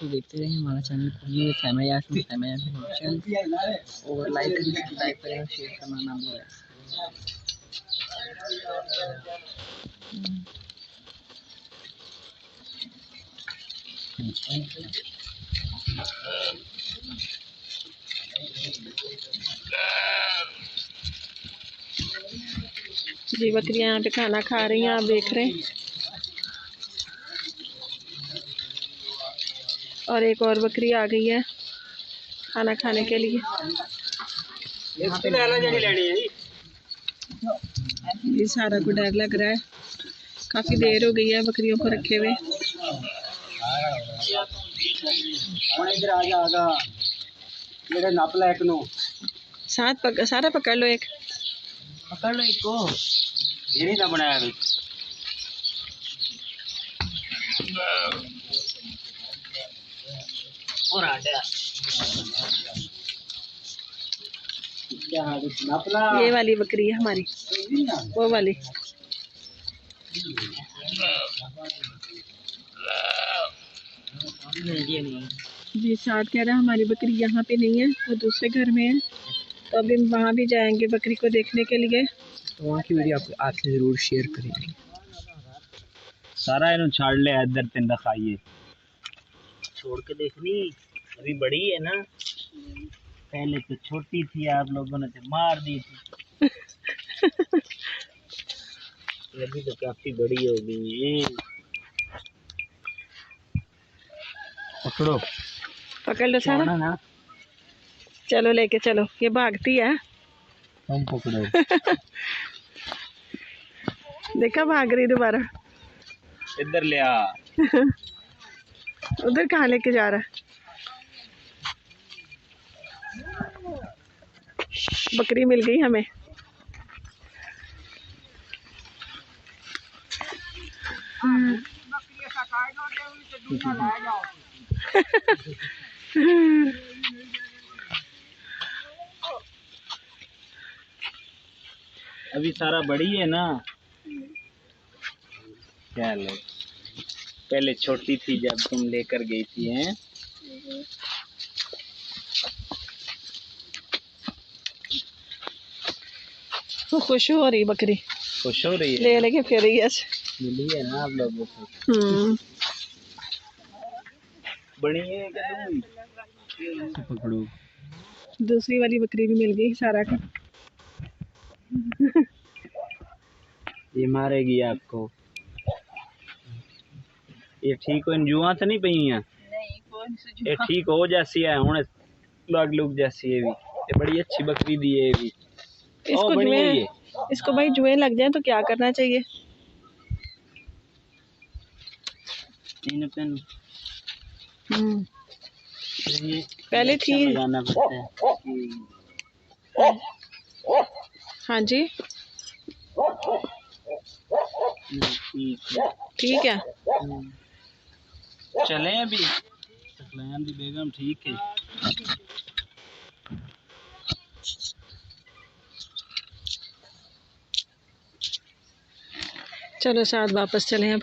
देखते रहे हमारा चैनल खुलिए और लाइक करें शेयर करना ना भूलें। जी बकरियां यहाँ पे खाना खा रही हैं, आप देख रहे हैं। और एक और बकरी आ गई है खाना खाने के लिए। ये सारा को डर लग रहा है, काफी देर हो गई है बकरियों को रखे हुए। सारा पकड़ लो, एक पकड़ लो, एक को ये नहीं था बनाया अभी। और ये वाली बकरी है हमारी, वो वाली। जी साथ कह रहा है हमारी बकरी यहाँ पे नहीं है, वो दूसरे घर में है, तो अभी वहाँ भी जाएंगे बकरी को देखने के लिए। तो वहाँ की वीडियो आपसे ज़रूर शेयर करेंगे। सारा इन्हों छाड़ ले इधर तिंदा खाइए, छोड़ के देखनी। अभी बड़ी है ना, पहले तो छोटी थी, आप लोगों ने तो मार दी थी। अभी तो काफी बड़ी हो गई। पकड़ो, पकड़ लो सारा ना। चलो लेके चलो, ये भागती है। हम पकड़ो। देखा भाग रही दोबारा। इधर ले आ। उधर कहाँ लेके जा रहा है? बकरी मिल गई हमें। अभी सारा बड़ी है ना, क्या लो, पहले छोटी थी जब तुम लेकर गई थी। हैं वो खुश हो रही बकरी, खुश हो रही है, ले लेके फिर रही है। मिली है ना आप लोगों को। बड़ी है क्या? पकड़ो। दूसरी वाली बकरी भी मिल गई सारा को। ये मारेगी आपको। ये ठीक हो, जुआ तो नहीं पई हैं? ये ठीक हो जैसी है हुन, लग लुग जैसी है भी। ये बड़ी अच्छी बकरी दी है भी। इसको भाई जुए लग जाए तो क्या करना चाहिए? पहले थी। हाँ जी ठीक है। चले अभी सकलैन दी बेगम ठीक है। चलो साथ वापस चलें अब।